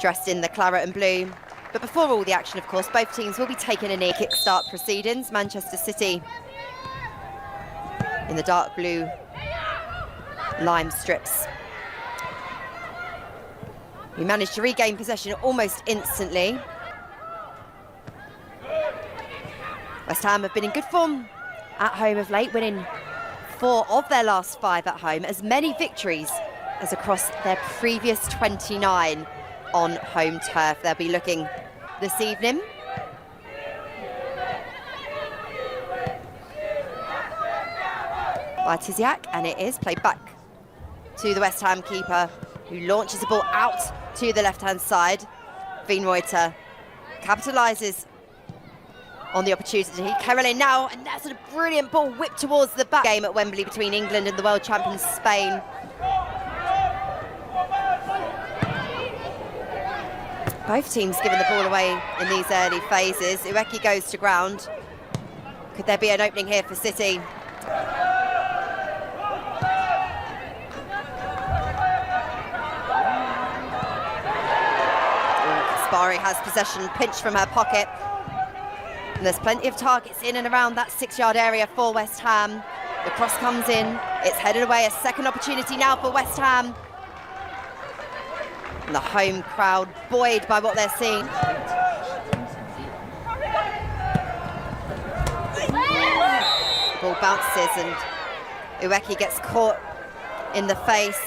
dressed in the claret and blue. But before all the action, of course, both teams will be taking a knee. Kickstart proceedings. Manchester City in the dark blue lime strips. We managed to regain possession almost instantly. West Ham have been in good form at home of late, winning 4 of their last 5 at home, as many victories as across their previous 29 on home turf. They'll be looking this evening. By Tiziak, and it is played back to the West Ham keeper, who launches the ball out to the left-hand side. Wienreuter capitalises on the opportunity. Kerolin now, and that's a brilliant ball whipped towards the back. Game at Wembley between England and the world champions Spain. Both teams giving the ball away in these early phases. Ueki goes to ground. Could there be an opening here for City? Kaspari has possession, pinched from her pocket. And there's plenty of targets in and around that 6-yard area for West Ham. The cross comes in, it's headed away. A second opportunity now for West Ham. And the home crowd buoyed by what they're seeing. Ball bounces and Ueki gets caught in the face.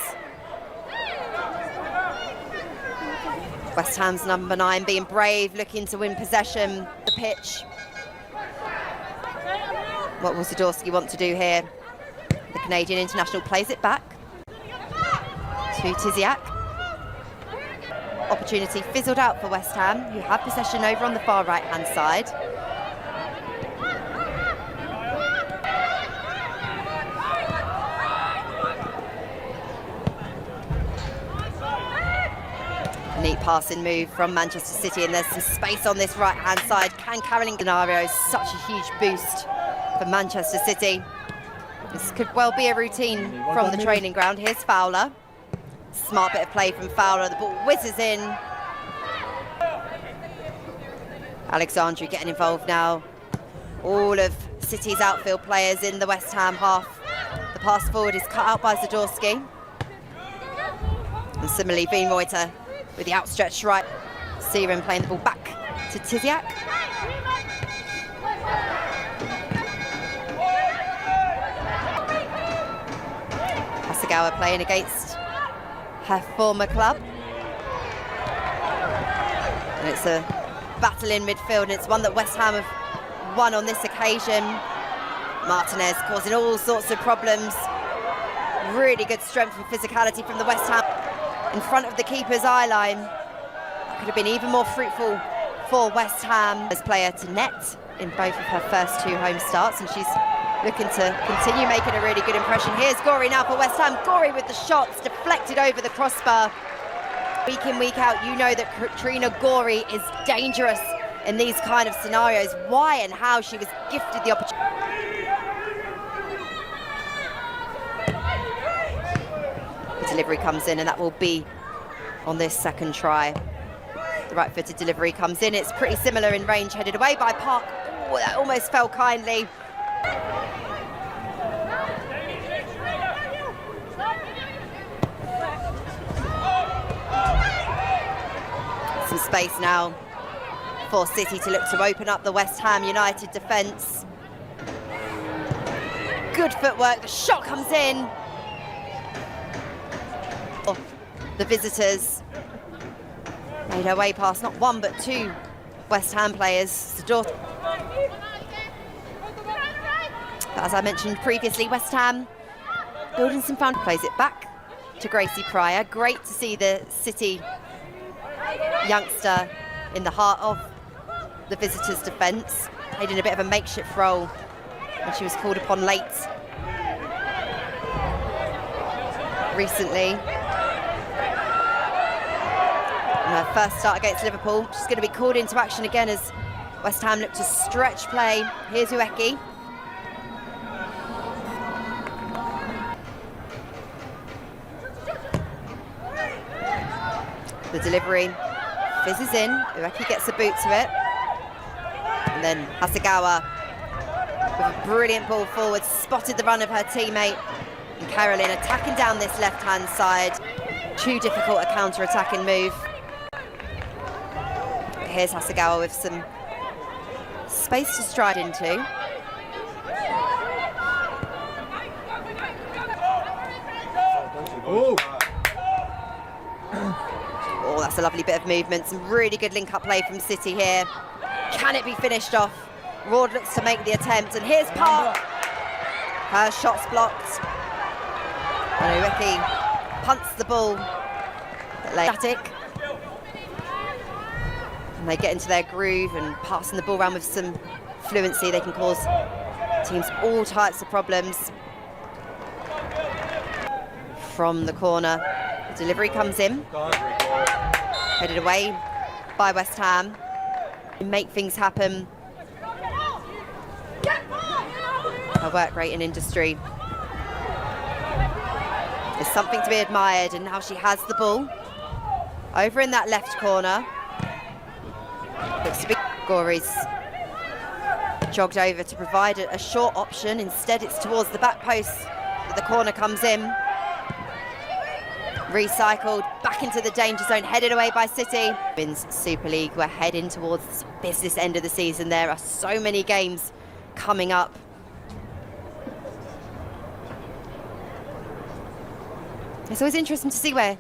West Ham's number 9 being brave, looking to win possession. The pitch. What will Zadorsky want to do here? The Canadian international plays it back to Tiziak. Opportunity fizzled out for West Ham, who have possession over on the far right-hand side. A neat passing move from Manchester City, and there's some space on this right-hand side. Can Kerolin scenario, such a huge boost for Manchester City. This could well be a routine from the training ground. Here's Fowler. Smart bit of play from Fowler. The ball whizzes in. Alexandru getting involved now. All of City's outfield players in the West Ham half. The pass forward is cut out by Zadorsky. And similarly, Wienreuter with the outstretched right. Searam playing the ball back to Tiziak. Hasegawa playing against her former club. And it's a battle in midfield, and it's one that West Ham have won on this occasion. Martinez causing all sorts of problems. Really good strength and physicality from the West Ham in front of the keeper's eye line. That could have been even more fruitful for West Ham. As player to net in both of her first 2 home starts, and she's looking to continue making a really good impression. Here's Gorey now for West Ham. Gorey with the shots, deflected over the crossbar. Week in, week out, you know that Katrina Gorey is dangerous in these kind of scenarios. Why and how she was gifted the opportunity. The delivery comes in, and that will be on this second try. The right-footed delivery comes in. It's pretty similar in range, headed away by Park. Oh, that almost fell kindly. Some space now for City to look to open up the West Ham United defence. Good footwork, the shot comes in. The visitors made her way past not 1 but 2 West Ham players. But as I mentioned previously, West Ham building some found. Plays it back to Gracie Pryor. Great to see the City youngster in the heart of the visitors' defence. Played in a bit of a makeshift role when she was called upon late recently. Her first start against Liverpool. She's going to be called into action again as West Ham look to stretch play. Here's Ueki. The delivery fizzes in, Ueki gets a boot to it. And then Hasegawa, with a brilliant ball forward, spotted the run of her teammate. And Carolyn attacking down this left-hand side. Too difficult a counter-attacking move. But here's Hasegawa with some space to stride into. Oh, that's a lovely bit of movement. Some really good link-up play from City here. Can it be finished off? Rord looks to make the attempt, and here's Park. Her shot's blocked. And Ueki punts the ball. Static. And they get into their groove and passing the ball around with some fluency. They can cause teams all types of problems. From the corner, the delivery comes in. Headed away by West Ham. Make things happen. Her work rate in industry is something to be admired, and now she has the ball over in that left corner. Looks to be Gory's jogged over to provide a short option. Instead, it's towards the back post that the corner comes in. Recycled back into the danger zone, headed away by City. Women's Super League, we're heading towards the business end of the season. There are so many games coming up. It's always interesting to see where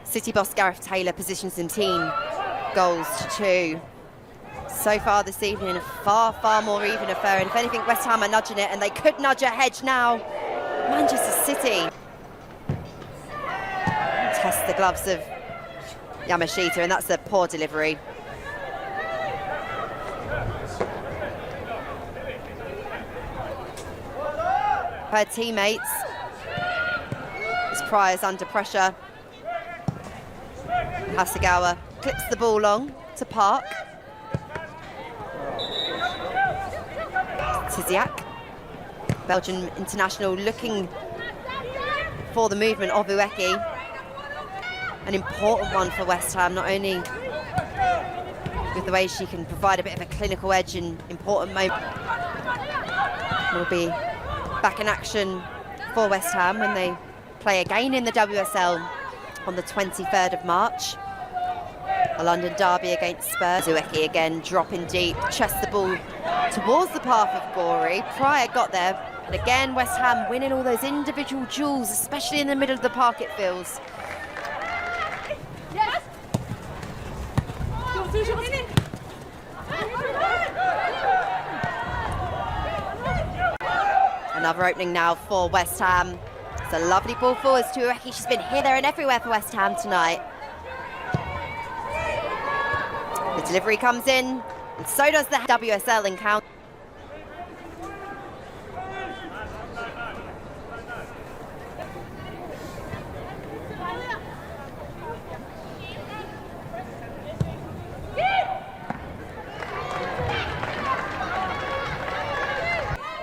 City boss Gareth Taylor positions in team goals to 2. So far this evening, a far, far more even affair. And if anything, West Ham are nudging it, and they could nudge ahead now. Manchester City test the gloves of Yamashita, and that's a poor delivery. Her teammates, as Pryor's under pressure. Hasegawa clips the ball long to Park. Tiziak, Belgian international, looking for the movement of Ueki. An important one for West Ham, not only with the way she can provide a bit of a clinical edge in important moments. Will be back in action for West Ham when they play again in the WSL on the 23rd of March. A London derby against Spurs. Ueki again dropping deep, chests the ball towards the path of Gory. Pryor got there, and again West Ham winning all those individual duels, especially in the middle of the park, it feels. Another opening now for West Ham. It's a lovely ball forwards to Ueki. She's been here, there and everywhere for West Ham tonight. The delivery comes in, and so does the WSL encounter.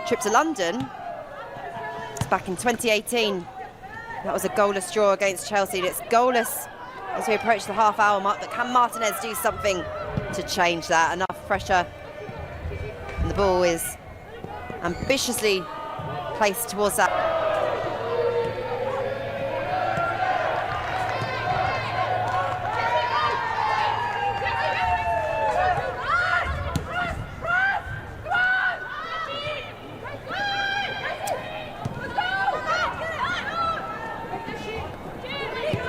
Trip to London, it's back in 2018. That was a goalless draw against Chelsea. It's goalless as we approach the half-hour mark, but can Martinez do something to change that? Enough pressure, and the ball is ambitiously placed towards that.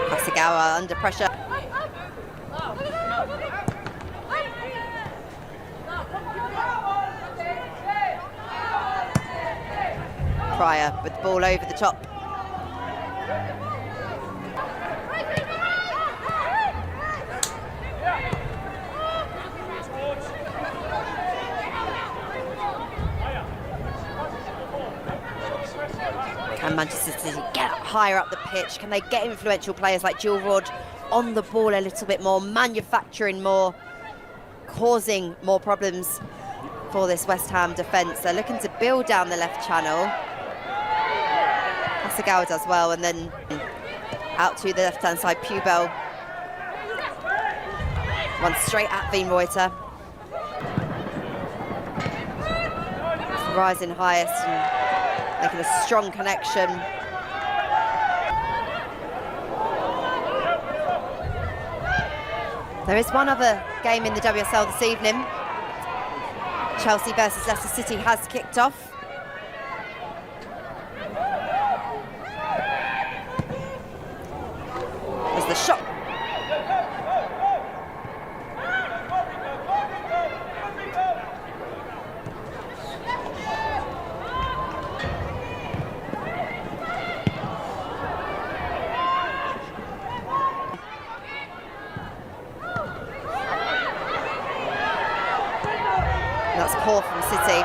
Hasegawa under pressure. Pryor with the ball over the top. Can Manchester City get higher up the pitch? Can they get influential players like Jill Rod on the ball a little bit more, manufacturing more, causing more problems for this West Ham defence? They're looking to build down the left channel. Hasegawa does well, and then out to the left-hand side, Pubel. One straight at Veenreuter. Rising highest and making a strong connection. There is one other game in the WSL this evening. Chelsea versus Leicester City has kicked off. There's the shot. That's poor from City,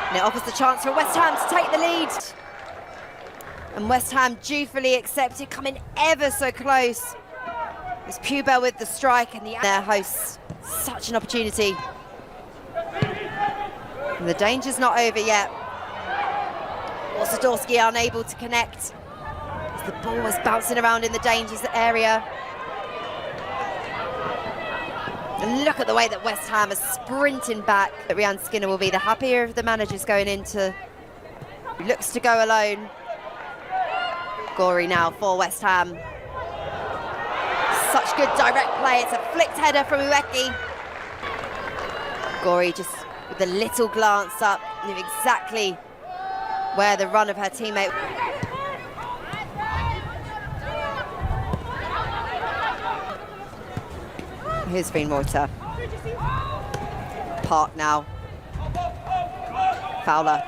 and it offers the chance for West Ham to take the lead. And West Ham dutifully accepted, coming ever so close. It's Pubel with the strike, and their hosts such an opportunity. And the danger's not over yet. Sadorski unable to connect as the ball was bouncing around in the dangerous area. And look at the way that West Ham is sprinting back. Rianne Skinner will be the happier of the managers going into. Looks to go alone. Gorey now for West Ham. Such good direct play. It's a flicked header from Ueki. Gorey just with a little glance up, knew exactly where the run of her teammate. Here's Veenreuter. Park now. Fowler.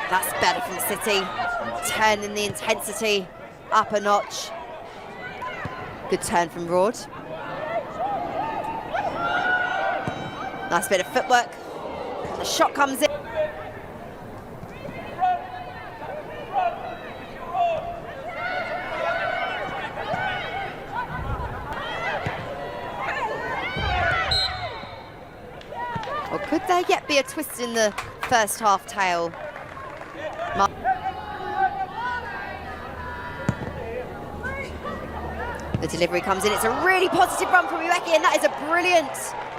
That's better from City. Turning the intensity up a notch. Good turn from Roord. Nice bit of footwork. The shot comes in. Or could there yet be a twist in the first half tail? The delivery comes in. It's a really positive run from Ueki, and that is a brilliant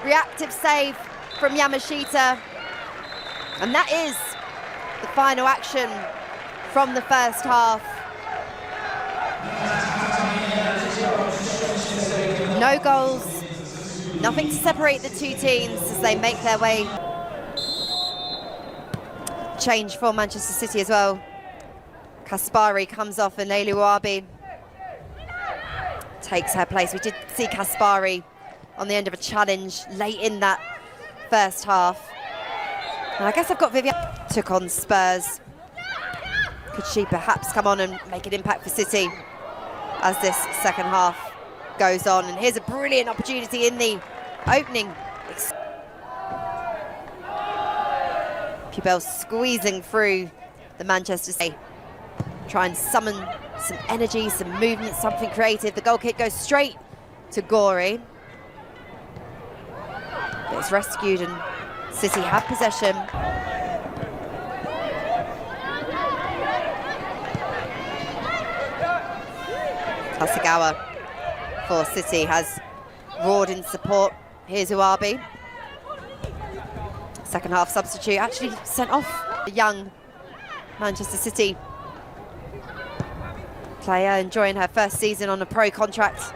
reactive save from Yamashita. And that is the final action from the first half. No goals, nothing to separate the two teams as they make their way. Change for Manchester City as well. Kaspari comes off and Leila Uabi takes her place. We did see Kaspari on the end of a challenge late in that first half. And I guess I've got Vivian. Took on Spurs. Could she perhaps come on and make an impact for City as this second half goes on? And here's a brilliant opportunity in the opening. Pubel squeezing through the Manchester City. Try and summon some energy, some movement, something creative. The goal kick goes straight to Gorey. But it's rescued and City have possession. Hasegawa for City has Roord in support. Here's Uabi. Second half substitute, actually sent off a young Manchester City player, enjoying her first season on a pro contract,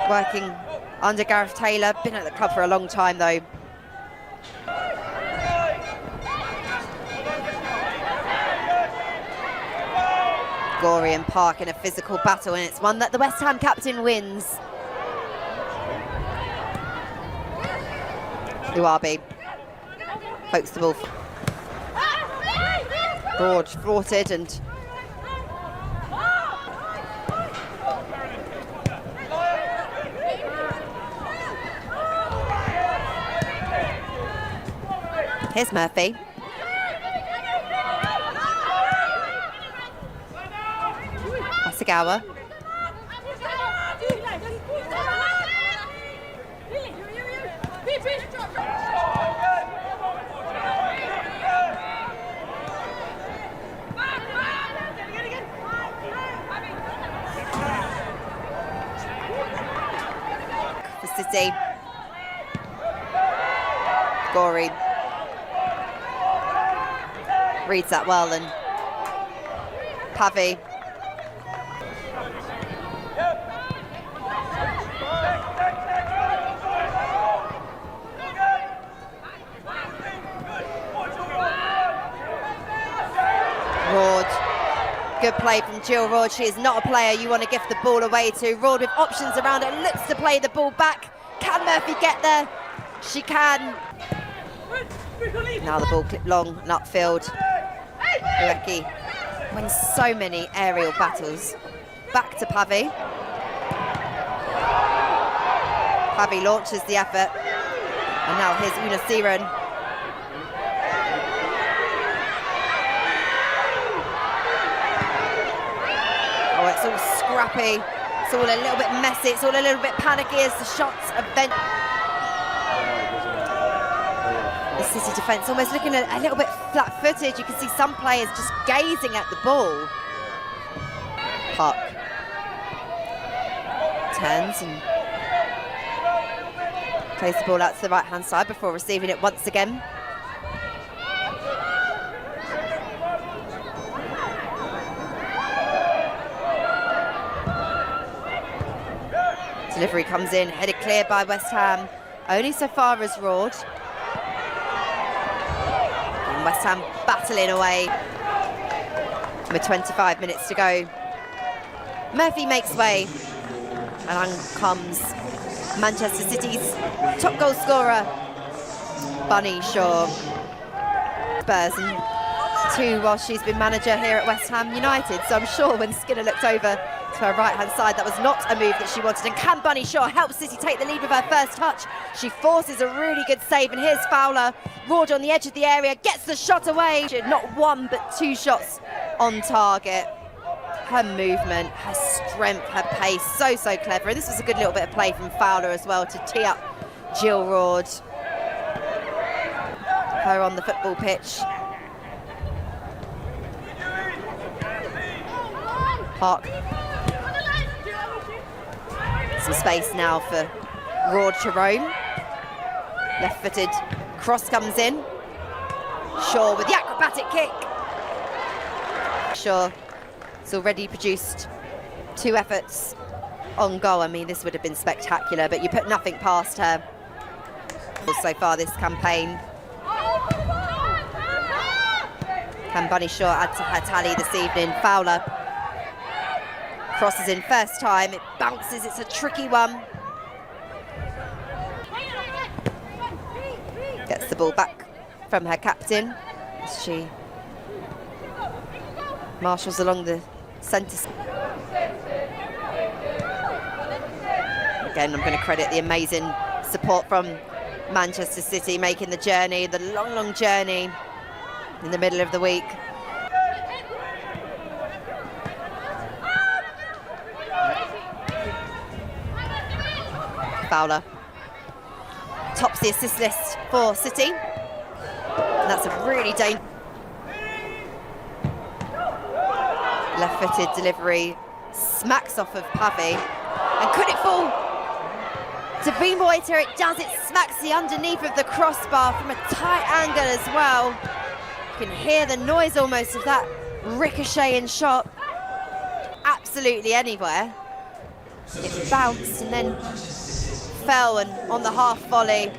working under Gareth Taylor. Been at the club for a long time though. Gorey and Park in a physical battle, and it's one that the West Ham captain wins. Uabi pokes the ball. Broad thwarted and here's Murphy. Hasegawa. For City. Gory reads that well, and Pavi. Rord. Good play from Jill Rord. She is not a player you want to give the ball away to. Rord with options around it, looks to play the ball back. Can Murphy get there? She can. Now the ball clipped long and upfield. Ueki wins so many aerial battles. Back to Pavi. Pavi launches the effort. And now here's Una Siren. Oh, it's all scrappy. It's all a little bit messy. It's all a little bit panicky as the shots event. The City defence almost looking a little bit flat-footed. You can see some players just gazing at the ball. Park turns and plays the ball out to the right-hand side before receiving it once again. Delivery comes in, headed clear by West Ham. Only so far as Rord. And West Ham battling away with 25 minutes to go. Murphy makes way, and on comes Manchester City's top goal scorer, Bunny Shaw. Spurs and 2 while she's been manager here at West Ham United, so I'm sure when Skinner looked over to her right-hand side, that was not a move that she wanted. And can Bunny Shaw help City take the lead with her first touch? She forces a really good save, and here's Fowler. Rord on the edge of the area, gets the shot away. Not 1 but 2 shots on target. Her movement, her strength, her pace, so clever. And this was a good little bit of play from Fowler as well to tee up Jill Rord. Her on the football pitch. Park. Some space now for Rord to roam. Left-footed cross comes in. Shaw with the acrobatic kick. Shaw has already produced 2 efforts on goal. I mean, this would have been spectacular, but you put nothing past her so far this campaign. Can Bunny Shaw add to her tally this evening? Fowler crosses in first time, it bounces, it's a tricky one. Gets the ball back from her captain as she marshals along the centre. Again, I'm going to credit the amazing support from Manchester City, making the journey, the long journey in the middle of the week. Fowler tops the assist list for City. And that's a really dangerous left-footed delivery, smacks off of Pavi. And could it fall to Bean Boiter? It does, it smacks the underneath of the crossbar from a tight angle as well. You can hear the noise almost of that ricocheting shot. Absolutely anywhere. It bounced and then fell, and on the half volley.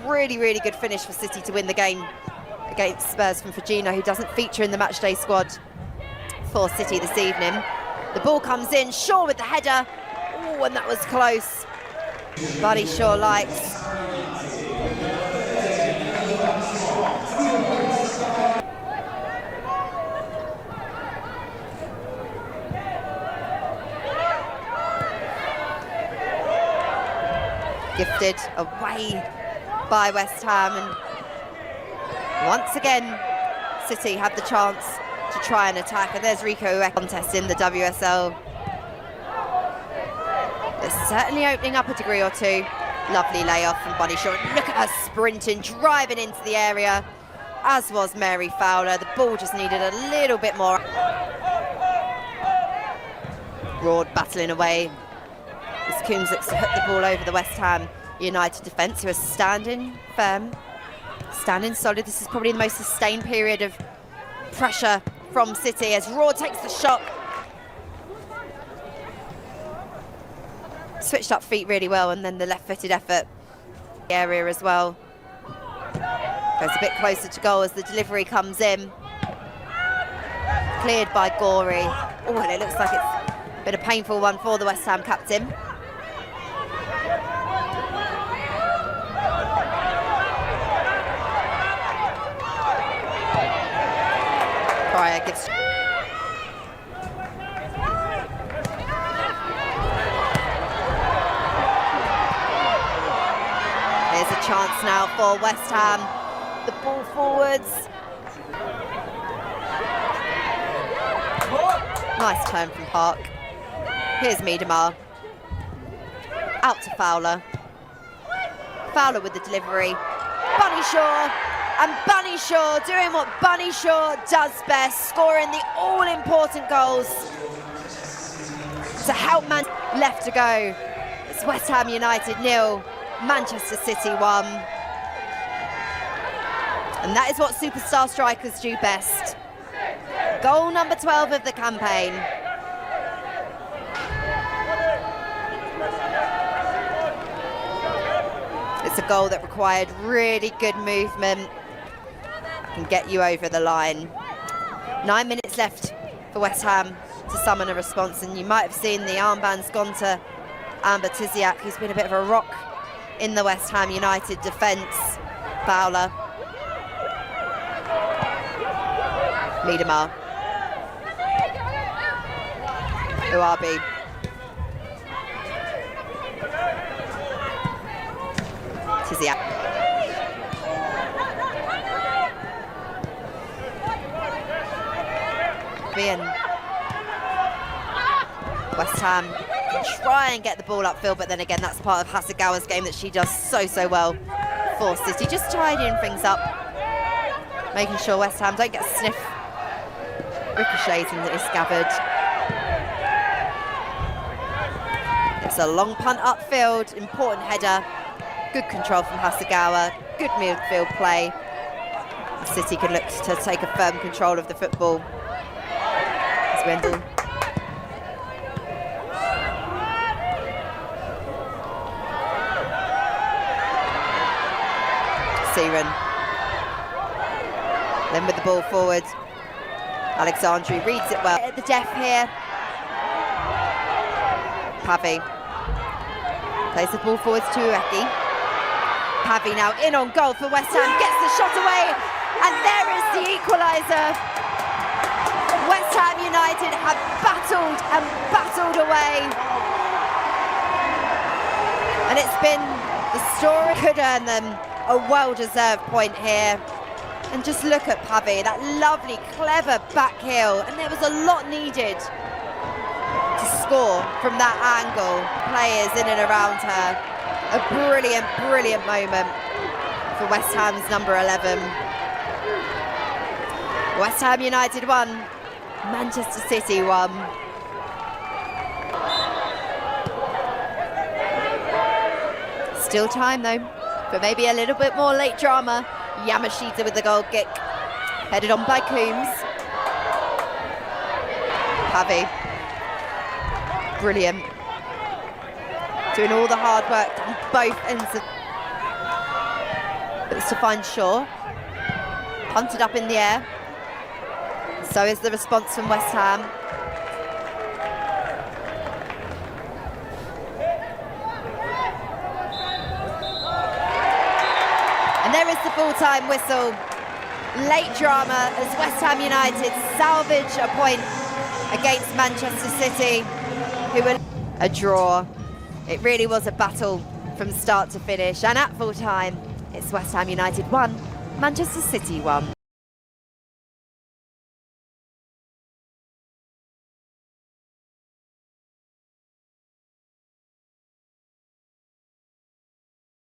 Really good finish for City to win the game against Spurs from Fagina, who doesn't feature in the matchday squad for City this evening. The ball comes in, Shaw with the header. Oh, and that was close. Bunny Shaw likes. Gifted away by West Ham, and once again City have the chance to try and attack. And there's Rico Ueki contest in the WSL. It's certainly opening up a degree or two. Lovely layoff from Bunny Shaw. Look at her sprinting, driving into the area, as was Mary Fowler. The ball just needed a little bit more. Broad battling away as Coombs looks to hook the ball over the West Ham United defence, who are standing firm, standing solid. This is probably the most sustained period of pressure from City as Raw takes the shot. Switched up feet really well, and then the left-footed effort area as well. Goes a bit closer to goal as the delivery comes in. Cleared by Gorey. Oh, and it looks like it's been a painful one for the West Ham captain. Pryor gives... Here's a chance now for West Ham. The ball forwards. Nice turn from Park. Here's Miedemar. Out to Fowler. Fowler with the delivery. Bunny Shaw. And Bunny Shaw doing what Bunny Shaw does best, scoring the all-important goals to help Man. Left to go. It's West Ham United 0, Manchester City 1. And that is what superstar strikers do best. Goal number 12 of the campaign. It's a goal that required really good movement. Can get you over the line. 9 minutes left for West Ham to summon a response, and you might have seen the armbands gone to Amber Tiziak, who's been a bit of a rock in the West Ham United defence. Fowler. Miedemar. Uabi. Tiziak. And West Ham try and get the ball upfield, but then again, that's part of Hasegawa's game that she does so well for City. Just tidying things up, making sure West Ham don't get a sniff. Ricochets into his scabbard. It's a long punt upfield, important header. Good control from Hasegawa, good midfield play. City can look to take a firm control of the football. Wendell. Searan. Then with the ball forward, Alexandru reads it well. At the deaf here. Pavi. Plays the ball forwards to Ueki. Pavi now in on goal for West Ham, gets the shot away, and there is the equaliser. West Ham United have battled away. And it's been the story. Could earn them a well-deserved point here. And just look at Pavi, that lovely, clever back heel. And there was a lot needed to score from that angle. Players in and around her. A brilliant moment for West Ham's number 11. West Ham United 1. Manchester City 1. Still time though, but maybe a little bit more late drama. Yamashita with the goal kick, headed on by Coombs. Pavi, brilliant, doing all the hard work on both ends of. It's to find Shaw, punted up in the air. So is the response from West Ham. And there is the full-time whistle. Late drama as West Ham United salvage a point against Manchester City, who were a draw. It really was a battle from start to finish. And at full-time, it's West Ham United 1, Manchester City 1.